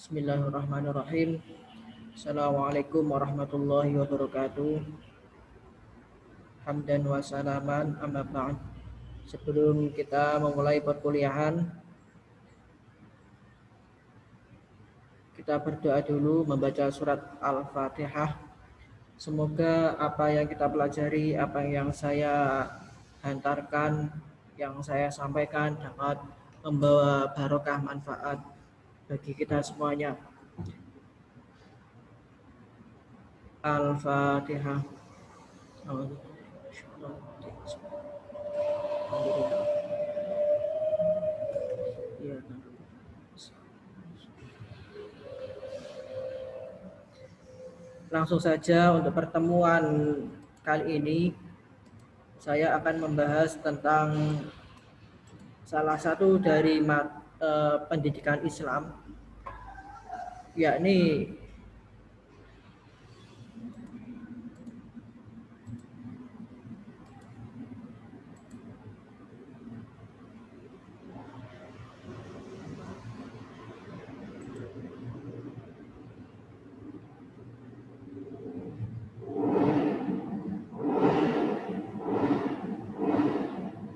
Bismillahirrahmanirrahim. Assalamualaikum warahmatullahi wabarakatuh. Hamdan wa salaman amma ba'd. Sebelum kita memulai perkuliahan, kita berdoa dulu membaca surat Al-Fatihah. Semoga apa yang kita pelajari, apa yang saya hantarkan, yang saya sampaikan dapat membawa barokah manfaat bagi kita semuanya. Al-Fatihah. Langsung saja untuk pertemuan kali ini saya akan membahas tentang salah satu dari pendidikan Islam, yakni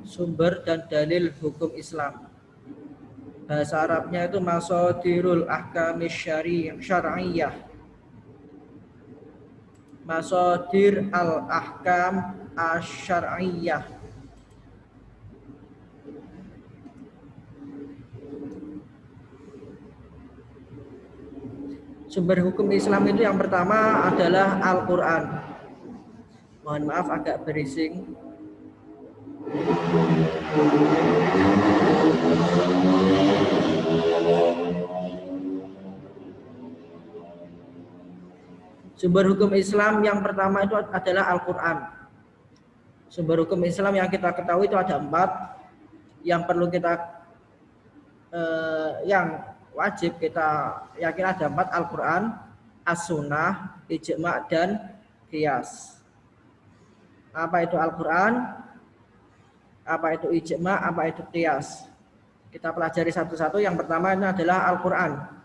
sumber dan dalil hukum Islam. Bahasa Arabnya itu masadirul ahkamis syar'iyyah. Masadir al-ahkam asy-syar'iyyah. Sumber hukum Islam itu yang pertama adalah Al-Quran. Mohon maaf agak berising. Sumber hukum Islam yang pertama itu adalah Al-Quran. Sumber hukum Islam yang kita ketahui itu ada 4. Yang perlu kita yang wajib kita yakin ada 4: Al-Quran, As-Sunnah, Ijma' dan Qiyas. Apa itu Al-Quran? Apa itu Ijma'? Apa itu Qiyas? Kita pelajari satu-satu. Yang pertama ini adalah Al-Quran.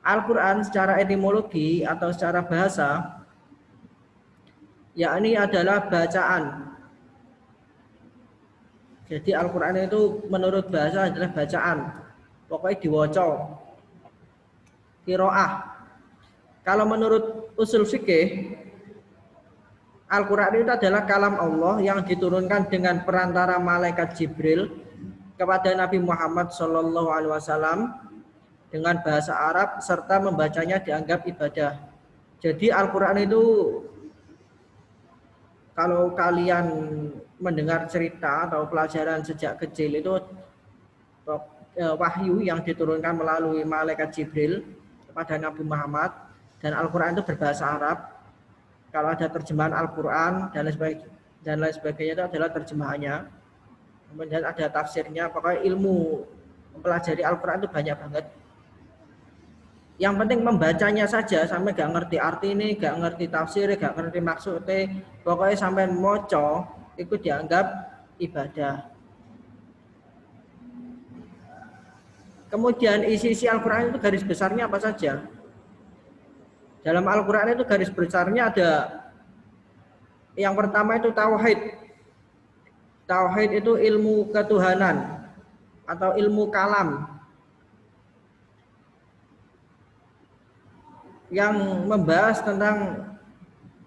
Al-Quran secara etimologi atau secara bahasa, yakni adalah bacaan. Jadi Al-Quran itu menurut bahasa adalah bacaan. Pokoknya diwaca. Qiraah. Kalau menurut usul fikih, Al-Quran itu adalah kalam Allah yang diturunkan dengan perantara malaikat Jibril kepada Nabi Muhammad SAW dengan bahasa Arab, serta membacanya dianggap ibadah. Jadi Al-Quran itu, kalau kalian mendengar cerita atau pelajaran sejak kecil, itu wahyu yang diturunkan melalui malaikat Jibril kepada Nabi Muhammad, dan Al-Quran itu berbahasa Arab. Kalau ada terjemahan Al-Quran dan lain sebagainya itu adalah terjemahannya. Kemudian ada tafsirnya. Pokoknya ilmu mempelajari Al-Quran itu banyak banget. Yang penting membacanya saja, sampai gak ngerti arti ini, gak ngerti tafsir, gak ngerti maksudnya, pokoknya sampai moco itu dianggap ibadah. Kemudian isi Al-Quran itu garis besarnya apa saja? Dalam Al-Quran itu garis besarnya ada, yang pertama itu tauhid. Tauhid itu ilmu ketuhanan atau ilmu kalam yang membahas tentang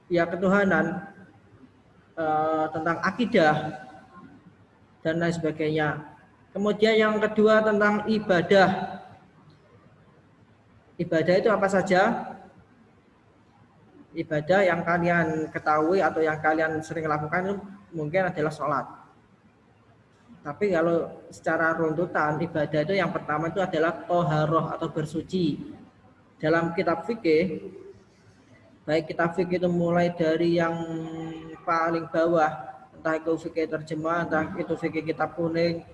ketuhanan, tentang akidah dan lain sebagainya. Kemudian yang kedua tentang ibadah. Ibadah itu apa saja? Ibadah yang kalian ketahui atau yang kalian sering lakukan itu mungkin adalah sholat. Tapi kalau secara runtutan, ibadah itu yang pertama itu adalah toharoh atau bersuci. Dalam kitab fikih, baik kitab fikih itu mulai dari yang paling bawah, entah itu fikih terjemah, entah itu fikih kitab kuning,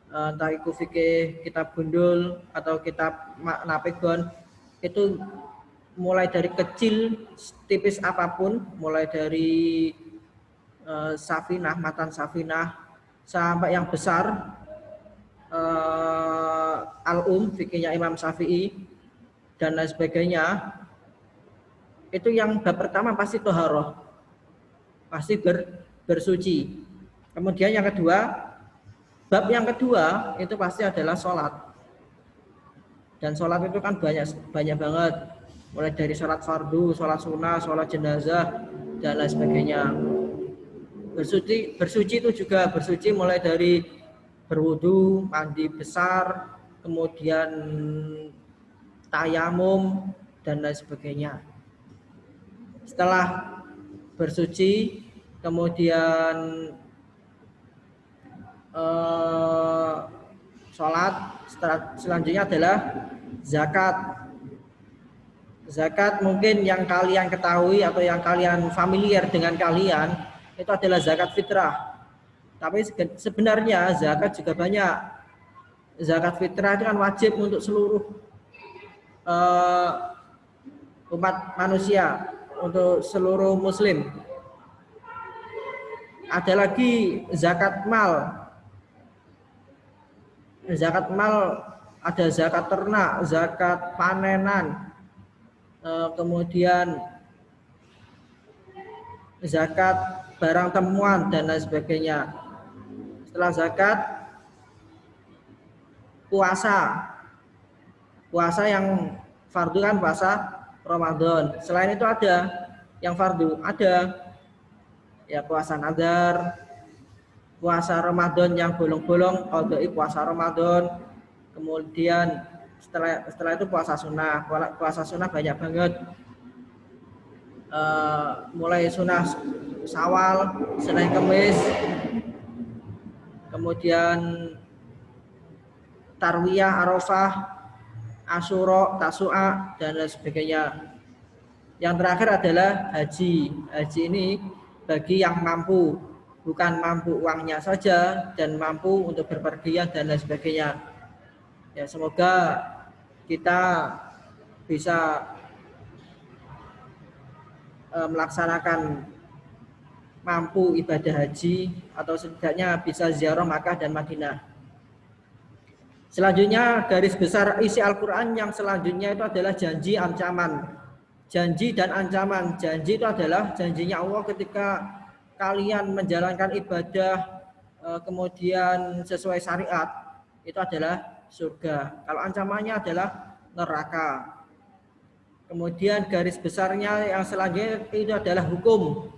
entah itu fikih kitab gundul atau kitab napegon, itu mulai dari kecil tipis apapun, mulai dari safinah, matan safinah, sampai yang besar, al-fikihnya Imam Syafi'i, dan lain sebagainya, itu yang bab pertama pasti toharoh, pasti bersuci. Kemudian yang kedua, bab yang kedua itu pasti adalah sholat. Dan sholat itu kan banyak banget, mulai dari sholat fardu, sholat sunnah, sholat jenazah, dan lain sebagainya. Bersuci itu juga bersuci mulai dari berwudu, mandi besar, kemudian tayamum, dan lain sebagainya. Setelah bersuci, kemudian sholat, selanjutnya adalah zakat. Zakat mungkin yang kalian ketahui atau yang kalian familiar dengan kalian itu adalah zakat fitrah. Tapi sebenarnya zakat juga banyak. Zakat fitrah itu kan wajib untuk seluruh umat manusia, untuk seluruh muslim. Ada lagi zakat mal. Zakat mal ada zakat ternak, zakat panenan, kemudian zakat barang temuan, dan lain sebagainya. Setelah zakat, puasa yang fardu kan puasa Ramadan. Selain itu ada yang fardu, ada ya puasa nadar, puasa Ramadan yang bolong-bolong, qadai puasa Ramadan. Kemudian setelah itu puasa sunnah. Puasa sunnah banyak banget. Mulai sunnah Syawal, Senin Kemis, kemudian Tarwiyah, Arafah, Asyura, Tasu'a, dan lain sebagainya. Yang terakhir adalah haji. Haji ini bagi yang mampu, bukan mampu uangnya saja, dan mampu untuk berpergian dan lain sebagainya. Ya, semoga kita bisa melaksanakan mampu ibadah haji, atau setidaknya bisa ziarah Makkah dan Madinah. Selanjutnya garis besar isi Al-Quran yang selanjutnya itu adalah janji, ancaman. Janji dan ancaman. Janji itu adalah janjinya Allah ketika kalian menjalankan ibadah kemudian sesuai syariat, itu adalah surga. Kalau ancamannya adalah neraka. Kemudian garis besarnya yang selanjutnya itu adalah hukum.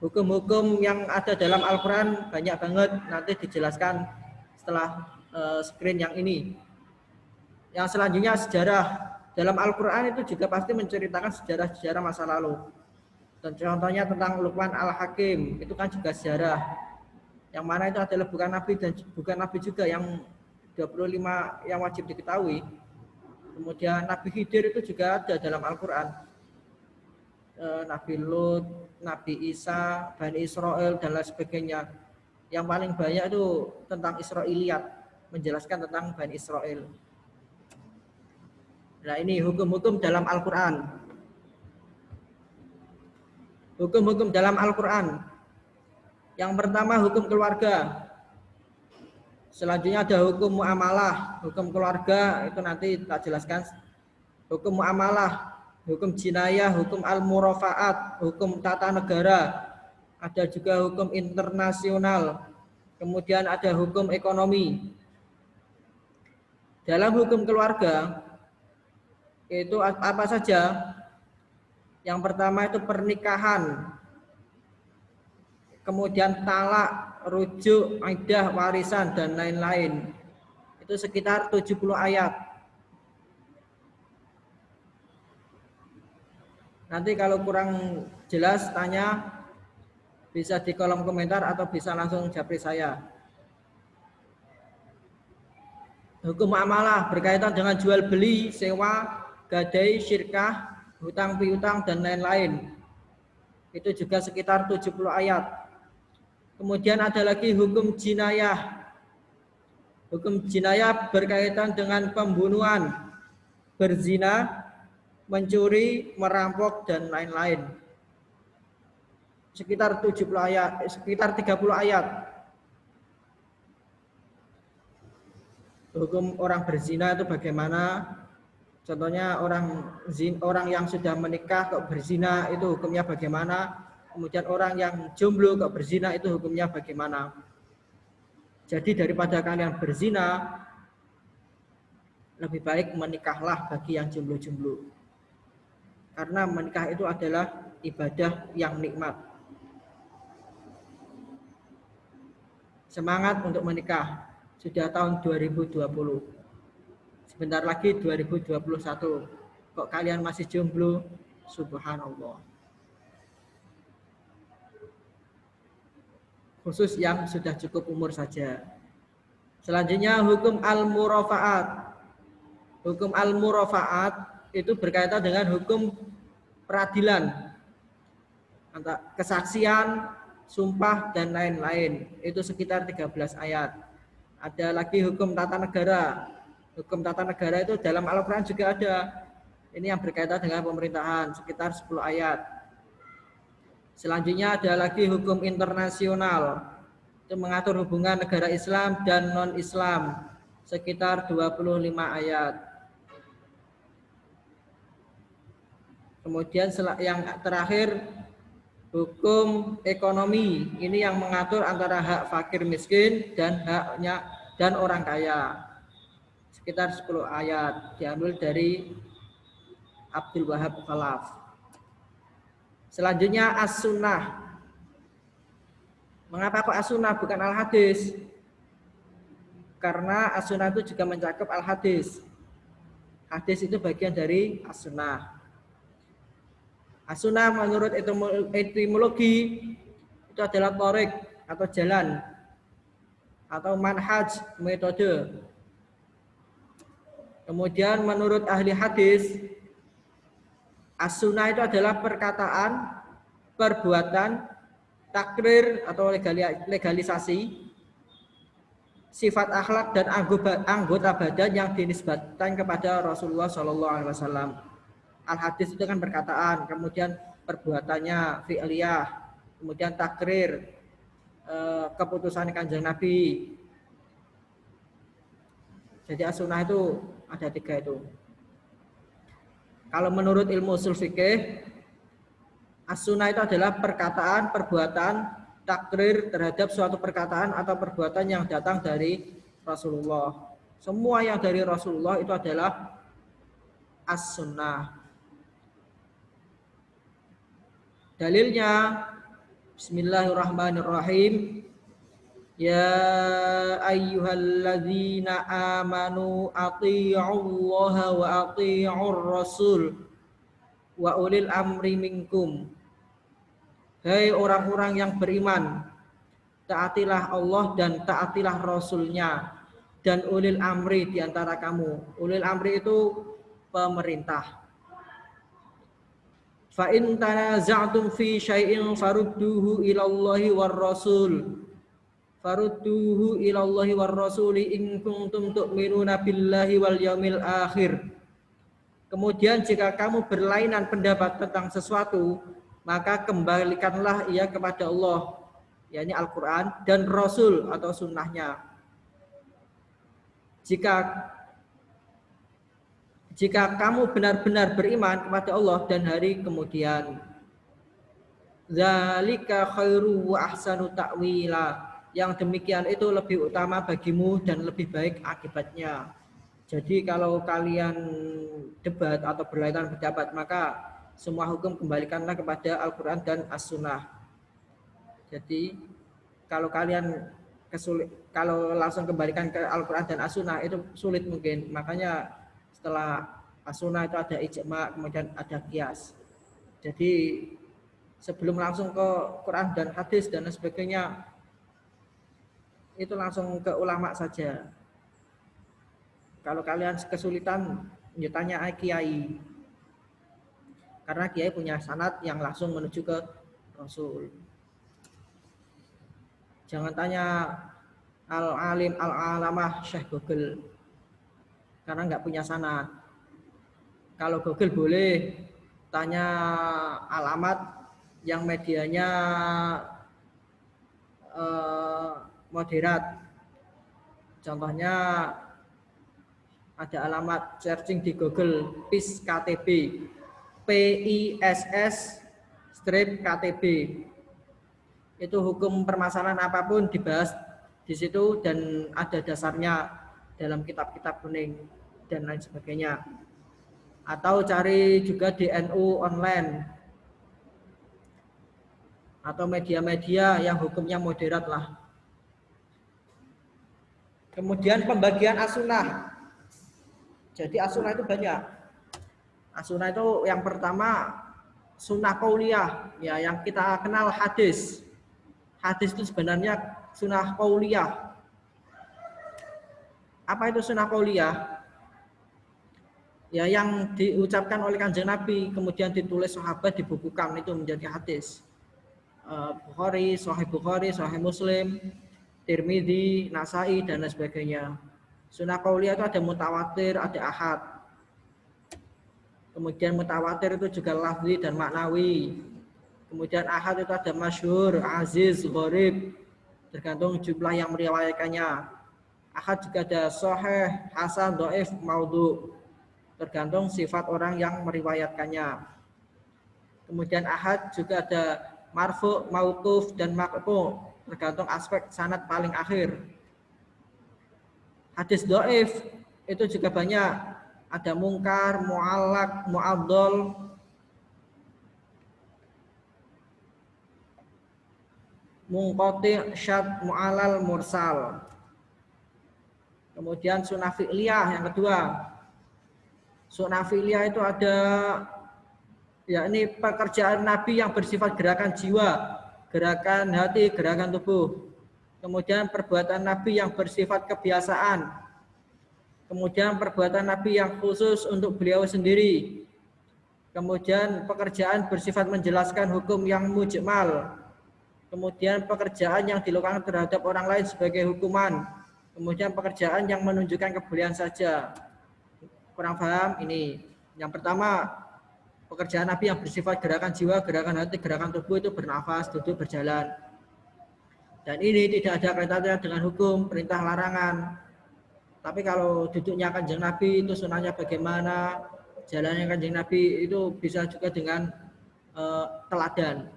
Hukum-hukum yang ada dalam Al-Quran banyak banget, nanti dijelaskan setelah screen yang ini. Yang selanjutnya sejarah. Dalam Al-Quran itu juga pasti menceritakan sejarah-sejarah masa lalu. Dan contohnya tentang Luqman Al-Hakim, itu kan juga sejarah. Yang mana itu adalah bukan Nabi dan bukan Nabi juga, yang 25 yang wajib diketahui. Kemudian Nabi Khidir itu juga ada dalam Al-Quran. Nabi Lut, Nabi Isa, Bani Israel, dan lain sebagainya. Yang paling banyak itu tentang Israiliyat, menjelaskan tentang Bani Israel. Nah, ini hukum-hukum dalam Al-Quran. Hukum-hukum dalam Al-Quran. Yang pertama hukum keluarga. Selanjutnya ada hukum muamalah. Hukum keluarga itu nanti tak jelaskan. Hukum muamalah, hukum jinayah, hukum al-murafaat, hukum tata negara. Ada juga hukum internasional. Kemudian ada hukum ekonomi. Dalam hukum keluarga itu apa saja? Yang pertama itu pernikahan, kemudian talak, rujuk, iddah, warisan, dan lain-lain. Itu sekitar 70 ayat. Nanti kalau kurang jelas tanya, bisa di kolom komentar atau bisa langsung japri saya. Hukum muamalah berkaitan dengan jual beli, sewa, gadai, syirkah, hutang piutang, dan lain-lain. Itu juga sekitar 70 ayat. Kemudian ada lagi hukum jinayah. Hukum jinayah berkaitan dengan pembunuhan, berzina, mencuri, merampok, dan lain-lain. Sekitar 70 ayat, sekitar 30 ayat. Hukum orang berzina itu bagaimana? Contohnya orang yang sudah menikah kok berzina itu hukumnya bagaimana? Kemudian orang yang jomblo kok berzina itu hukumnya bagaimana? Jadi daripada kalian berzina, lebih baik menikahlah bagi yang jomblo-jomblo. Karena menikah itu adalah ibadah yang nikmat. Semangat untuk menikah. Sudah tahun 2020. Sebentar lagi 2021. Kok kalian masih jomblo? Subhanallah. Khusus yang sudah cukup umur saja. Selanjutnya hukum al-murafaat. Hukum al-murafaat itu berkaitan dengan hukum peradilan, kesaksian, sumpah, dan lain-lain. Itu sekitar 13 ayat. Ada lagi hukum tata negara. Hukum tata negara itu dalam Al-Quran juga ada. Ini yang berkaitan dengan pemerintahan, sekitar 10 ayat. Selanjutnya ada lagi hukum internasional. Itu mengatur hubungan negara Islam dan non-Islam, sekitar 25 ayat. Kemudian yang terakhir hukum ekonomi, ini yang mengatur antara hak fakir miskin dan haknya dan orang kaya, sekitar 10 ayat, diambil dari Abdul Wahab Khalaf. Selanjutnya as-sunnah. Mengapa kok as-sunnah bukan al-hadis? Karena as-sunnah itu juga mencakup al-hadis. Hadis itu bagian dari as-sunnah. As-sunnah menurut etimologi itu adalah thariq atau jalan, atau manhaj, metode. Kemudian menurut ahli hadis, as-sunnah itu adalah perkataan, perbuatan, takrir atau legalisasi, sifat akhlak dan anggota badan yang dinisbatkan kepada Rasulullah SAW. Al-hadis itu kan perkataan, kemudian perbuatannya fi'liyah, kemudian takrir, keputusan Kanjeng Nabi. Jadi as-sunnah itu ada 3 itu. Kalau menurut ilmu ushul fikih, as-sunnah itu adalah perkataan, perbuatan, takrir terhadap suatu perkataan atau perbuatan yang datang dari Rasulullah. Semua yang dari Rasulullah itu adalah as-sunnah. Dalilnya Bismillahirrahmanirrahim. Ya ayyuhalladzina amanu athi'ullaha wa athi'ur rasul wa ulil amri minkum. Hai orang-orang yang beriman, taatilah Allah dan taatilah Rasulnya dan ulil amri di antara kamu. Ulil amri itu pemerintah. Fa in tanaza'tum fi syai'in farudduhu ilallahi war rasul. Farudduhu ilallahi war rasuli in kuntum tu'minuna billahi wal yaumil akhir. Kemudian jika kamu berlainan pendapat tentang sesuatu, maka kembalikanlah ia kepada Allah, yakni Al-Quran, dan Rasul atau sunnahnya. Jika kamu benar-benar beriman kepada Allah dan hari kemudian, zalika khairu wa ahsanu ta'wila. Yang demikian itu lebih utama bagimu dan lebih baik akibatnya. Jadi kalau kalian debat atau berlainan pendapat, maka semua hukum kembalikanlah kepada Al-Quran dan As-Sunnah. Jadi kalau kalian kalau langsung kembalikan ke Al-Quran dan As-Sunnah itu sulit mungkin. Makanya setelah As-Sunnah itu ada ijma', kemudian ada qiyas. Jadi sebelum langsung ke Quran dan hadis dan sebagainya, itu langsung ke ulama saja. Kalau kalian kesulitan, ya tanya kiai. Karena kiai punya sanad yang langsung menuju ke Rasul. Jangan tanya al-alim, al-alamah, Syekh Google. Karena nggak punya sanad. Kalau Google boleh tanya alamat yang medianya moderat. Contohnya Ada alamat searching di Google PIS KTB, PISS strip KTB. Itu hukum permasalahan apapun dibahas di situ dan ada dasarnya dalam kitab-kitab kuning dan lain sebagainya. Atau cari juga di NU online atau media-media yang hukumnya moderat lah. Kemudian pembagian as-sunnah. Jadi as-sunnah itu banyak. As-sunnah itu yang pertama sunnah qauliyah, ya yang kita kenal hadis. Hadis itu sebenarnya sunnah qauliyah. Apa itu sunnah qauliyah? Ya yang diucapkan oleh Kanjeng Nabi kemudian ditulis sahabat dibukukan itu menjadi hadis. Bukhari, Sahih Muslim, Tirmidzi, Nasai dan lain sebagainya. Sunnah qauliyah itu ada mutawatir, ada ahad. Kemudian mutawatir itu juga lafzi dan maknawi. Kemudian ahad itu ada masyhur, aziz, gharib, tergantung jumlah yang meriwayatkannya. Ahad juga ada sahih, hasan, dhaif, maudhu, tergantung sifat orang yang meriwayatkannya. Kemudian ahad juga ada marfu, mauquf dan maqfu, tergantung aspek sanad paling akhir. Hadis dhaif itu juga banyak, ada mungkar, mu'allaq, mu'addal, munqati', syadz, mu'allal, mursal. Kemudian sunnah fi'liyah yang kedua. Sunnah fi'liyah itu ada yakni pekerjaan Nabi yang bersifat gerakan jiwa, gerakan hati, gerakan tubuh. Kemudian perbuatan Nabi yang bersifat kebiasaan. Kemudian perbuatan Nabi yang khusus untuk beliau sendiri. Kemudian pekerjaan bersifat menjelaskan hukum yang mujmal. Kemudian pekerjaan yang dilakukan terhadap orang lain sebagai hukuman. Kemudian pekerjaan yang menunjukkan kebolehan saja. Kurang paham ini. Yang pertama, pekerjaan Nabi yang bersifat gerakan jiwa, gerakan hati, gerakan tubuh itu bernafas, duduk, berjalan. Dan ini tidak ada kaitannya dengan hukum, perintah, larangan. Tapi kalau duduknya Kanjeng Nabi itu sunahnya bagaimana, jalannya Kanjeng Nabi itu bisa juga dengan teladan.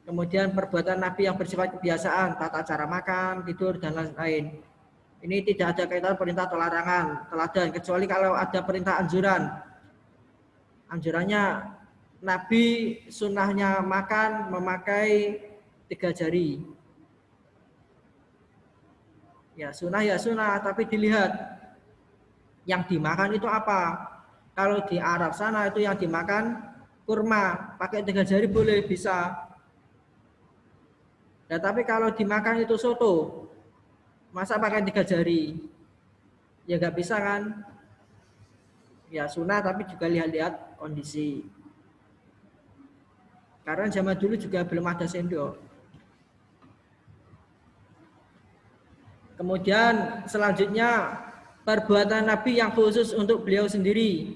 Kemudian perbuatan Nabi yang bersifat kebiasaan, tata cara makan, tidur, dan lain-lain. Ini tidak ada kaitan perintah atau larangan, teladan, kecuali kalau ada perintah anjuran. Anjurannya Nabi sunnahnya makan memakai 3 jari. Ya sunnah, tapi dilihat yang dimakan itu apa. Kalau di Arab sana itu yang dimakan kurma, pakai 3 jari boleh, bisa. Ya, tapi kalau dimakan itu soto, masa pakai 3 jari? Ya nggak bisa kan? Ya sunnah, tapi juga lihat-lihat kondisi. Karena zaman dulu juga belum ada sendok. Kemudian selanjutnya perbuatan Nabi yang khusus untuk beliau sendiri.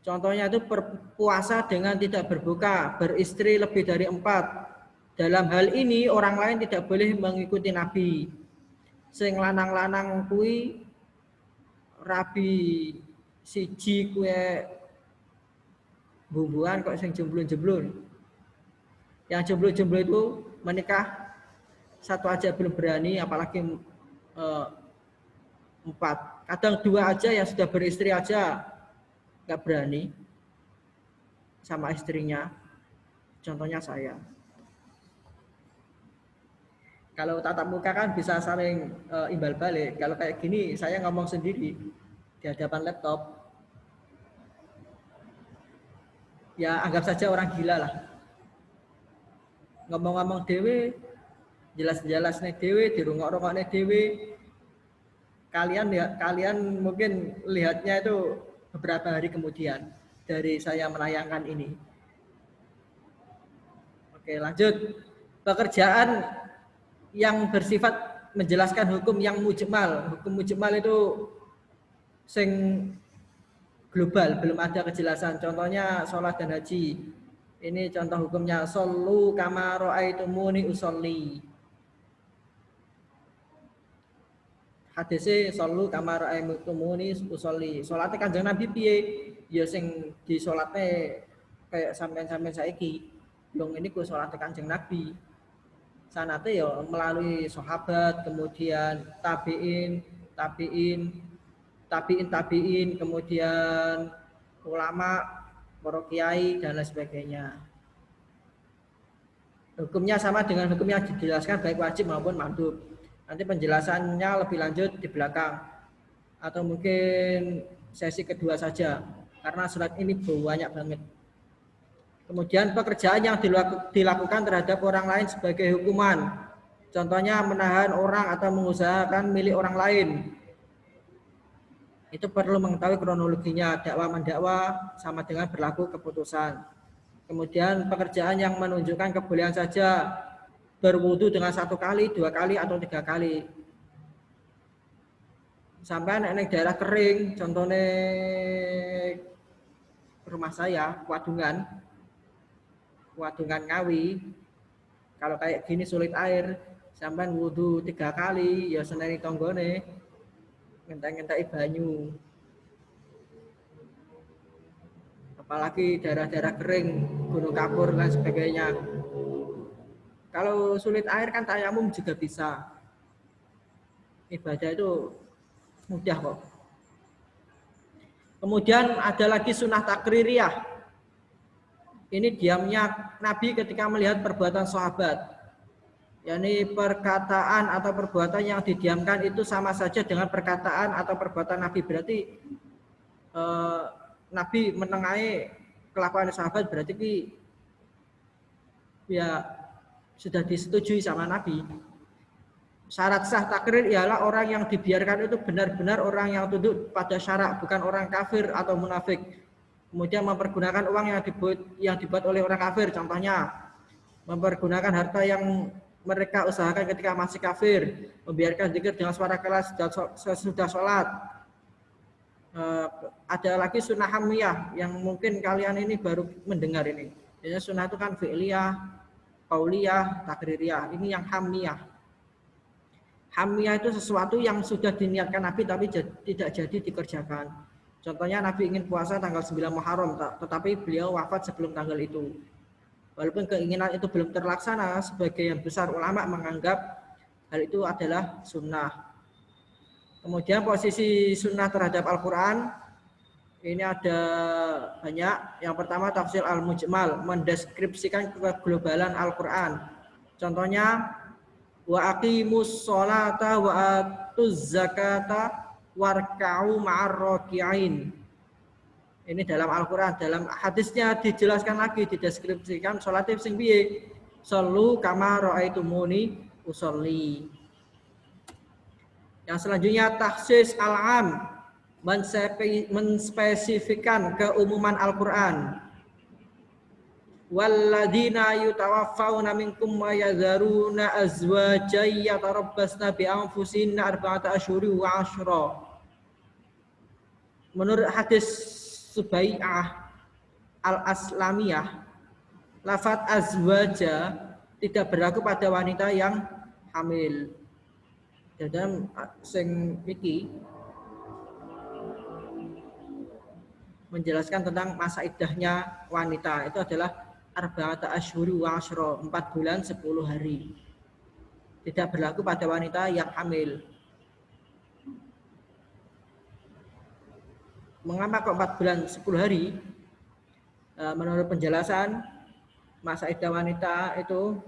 Contohnya itu berpuasa dengan tidak berbuka, beristri lebih dari 4. Dalam hal ini orang lain tidak boleh mengikuti Nabi. Sing lanang-lanang kui rabi siji kue bumbuan kok sing jemblun-jemblun. Yang jemblun-jemblun itu menikah satu aja belum berani, apalagi 4. Kadang 2 aja yang sudah beristri aja nggak berani sama istrinya. Contohnya saya. Kalau tatap muka kan bisa saling imbal balik. Kalau kayak gini saya ngomong sendiri di hadapan laptop. Ya anggap saja orang gila lah. Ngomong-ngomong dewe, jelas-jelas nih dewe, dirungok-rungok nih dewe. Kalian mungkin lihatnya itu beberapa hari kemudian dari saya menayangkan ini. Oke, lanjut. Pekerjaan yang bersifat menjelaskan hukum yang mujmal. Hukum mujmal itu sing global, belum ada kejelasan. Contohnya sholat dan haji. Ini contoh hukumnya, shollu kama ra'aitumuni usolli. hadise sallu kama ra'aytumuni usolli. Salate Kanjeng Nabi piye? Ya sing disolate kayak sampean-sampean saiki. Yang ini ku salate Kanjeng Nabi. Sanate ya melalui sahabat, kemudian tabiin, kemudian ulama, para kiai dan lain sebagainya. Hukumnya sama dengan hukum yang dijelaskan baik wajib maupun mandub. Nanti penjelasannya lebih lanjut di belakang atau mungkin sesi kedua saja karena surat ini banyak banget. Kemudian pekerjaan yang dilakukan terhadap orang lain sebagai hukuman. Contohnya menahan orang atau mengusahakan milik orang lain. Itu perlu mengetahui kronologinya. Dakwah mendakwa sama dengan berlaku keputusan. Kemudian pekerjaan yang menunjukkan kebolehan saja. Berwudu dengan 1 kali, 2 kali, atau 3 kali. Sampai di daerah kering, contohnya rumah saya, Wadungan Ngawi, kalau kayak gini sulit air, sampai wudu 3 kali, ya seneni tonggone, ngentek-ngentek banyu. Apalagi daerah-daerah kering, gunung kapur dan sebagainya. Kalau sulit air kan tayamum juga bisa. Ibadah itu mudah kok. Kemudian ada lagi sunnah takririyah. Ini diamnya Nabi ketika melihat perbuatan sahabat. yakni perkataan atau perbuatan yang didiamkan itu sama saja dengan perkataan atau perbuatan Nabi. Berarti Nabi menengahi kelakuan sahabat, berarti ya sudah disetujui sama Nabi. Syarat sah takrir ialah orang yang dibiarkan itu benar-benar orang yang tunduk pada syarak, bukan orang kafir atau munafik. Kemudian mempergunakan uang yang dibuat oleh orang kafir, contohnya mempergunakan harta yang mereka usahakan ketika masih kafir, membiarkan zikir dengan suara keras sesudah sholat. Ada lagi sunnah hamiyah yang mungkin kalian ini baru mendengar ini. Biasanya sunnah itu kan fi'liyah, qauliyah, takririyah. Ini yang hamiyah. Hamiyah itu sesuatu yang sudah diniatkan Nabi tapi tidak jadi dikerjakan. Contohnya Nabi ingin puasa tanggal 9 Muharram, tetapi beliau wafat sebelum tanggal itu. Walaupun keinginan itu belum terlaksana, sebagian besar ulama menganggap hal itu adalah sunnah. Kemudian posisi sunnah terhadap Al-Quran, ini ada banyak. Yang pertama tafsir al-mujmal, mendeskripsikan keglobalan Al-Quran. Contohnya, wa aqimus sholata wa atuz zakata warka'u ma'ar raki'in. Ini dalam Al-Quran, dalam hadisnya dijelaskan lagi, dideskripsikan sholat sing piye. Shollu kama ra'aitumuni usolli. Yang selanjutnya takhsis al-am, menspesifikan keumuman Al-Quran. Walladzina yutawaffawna minkum wa yadharuna azwajan yatarabbasna bi anfusihinna arba'ata asyhuri wa 'ashra. Menurut hadis Subai'ah al-Aslamiyah, lafaz azwaja tidak berlaku pada wanita yang hamil. Dalam sing iki menjelaskan tentang masa iddahnya wanita itu adalah arba'ata asyhuri wa 'ashra, 4 bulan 10 hari. Tidak berlaku pada wanita yang hamil. Mengapa kok 4 bulan 10 hari? Menurut penjelasan masa iddah wanita itu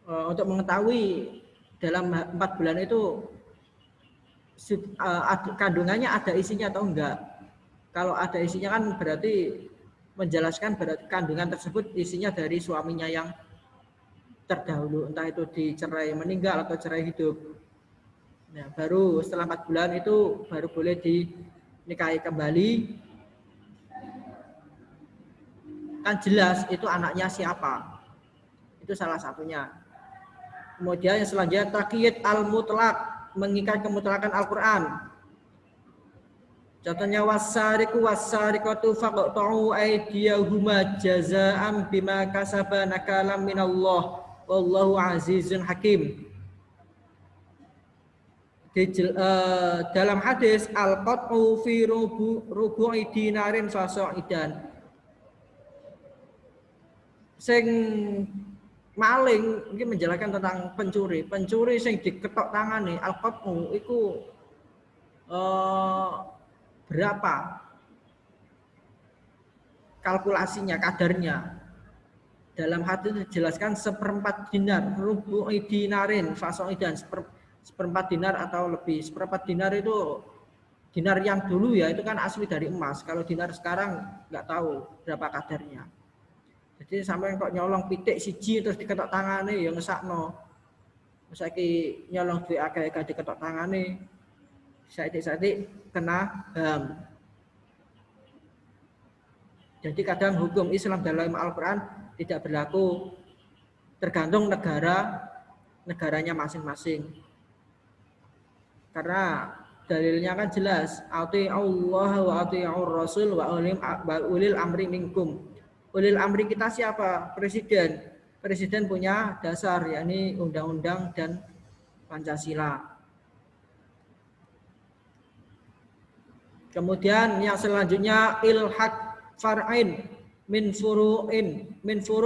untuk mengetahui dalam 4 bulan itu kandungannya ada isinya atau enggak. Kalau ada isinya kan berarti menjelaskan berarti kandungan tersebut isinya dari suaminya yang terdahulu, entah itu dicerai meninggal atau cerai hidup. Nah, baru setelah 4 bulan itu baru boleh dinikahi kembali. Kan jelas itu anaknya siapa. Itu salah satunya. Kemudian yang selanjutnya taqyid al-mutlaq, mengikat kemutlakan Al-Qur'an. Contohnya wasariqu wasariqatu faqta'u aydiyahuma jazaa'an bima kasaba nakalam minallah wallahu azizun hakim. dalam hadis al-qat'u fi rubu'i dinarin fasa'idan. Sing maling ini menjelaskan tentang pencuri. Pencuri sing diketok tangane al-qat'u iku berapa kalkulasinya, kadarnya. Dalam hadis dijelaskan 1/4 dinar, rubu'i dinarin fasa'idan, 1/4 dinar atau lebih. 1/4 dinar itu dinar yang dulu ya, itu kan asli dari emas. Kalau dinar sekarang nggak tahu berapa kadarnya. Jadi sampai kok nyolong pitik siji terus diketok tangane ya ngesakno. Saiki nyolong duit akeh diketok tangane. Saiki kena HAM. Jadi kadang hukum Islam dalam Al-Qur'an tidak berlaku, tergantung negaranya masing-masing. Karena dalilnya kan jelas, ati'ullah wa ati'ur rasul wa ulil amri minkum. Ulil amri kita siapa? Presiden. Presiden punya dasar, yakni undang-undang dan Pancasila. Kemudian yang selanjutnya ilhaq far'in min furu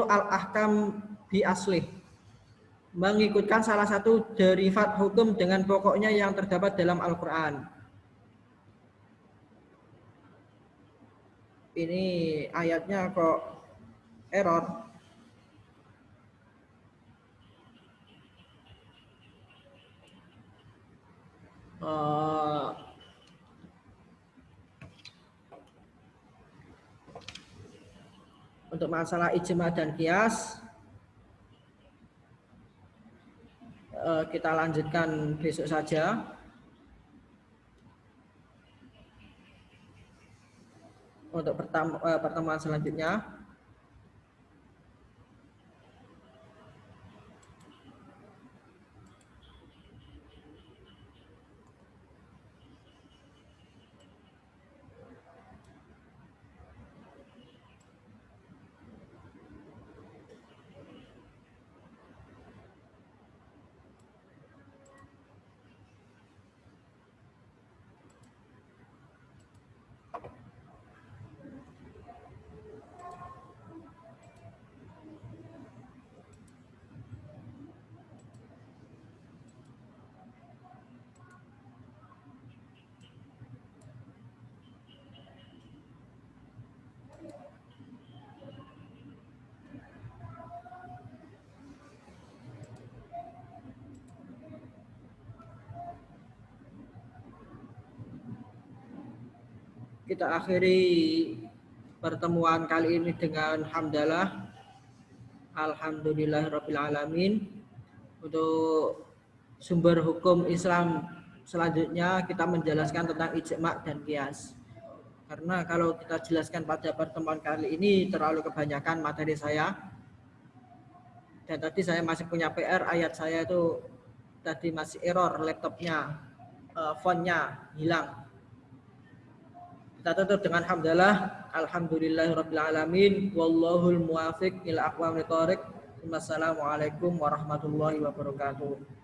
al-ahkam bi aslih. Mengikutkan salah satu derivat hukum dengan pokoknya yang terdapat dalam Al-Qur'an. Ini ayatnya kok error. Untuk masalah ijma dan qiyas kita lanjutkan besok saja. Untuk pertemuan selanjutnya. Kita akhiri pertemuan kali ini dengan hamdalah. Alhamdulillahirabbil alamin. Untuk sumber hukum Islam selanjutnya kita menjelaskan tentang ijma dan qiyas. Karena kalau kita jelaskan pada pertemuan kali ini terlalu kebanyakan materi saya. Dan tadi saya masih punya PR, ayat saya itu tadi masih error laptopnya, fontnya hilang. Kita tutup dengan hamdalah. Alhamdulillahirabbil alamin. Wallahul muwafiq ila aqwamit thoriq. Wassalamualaikum warahmatullahi wabarakatuh.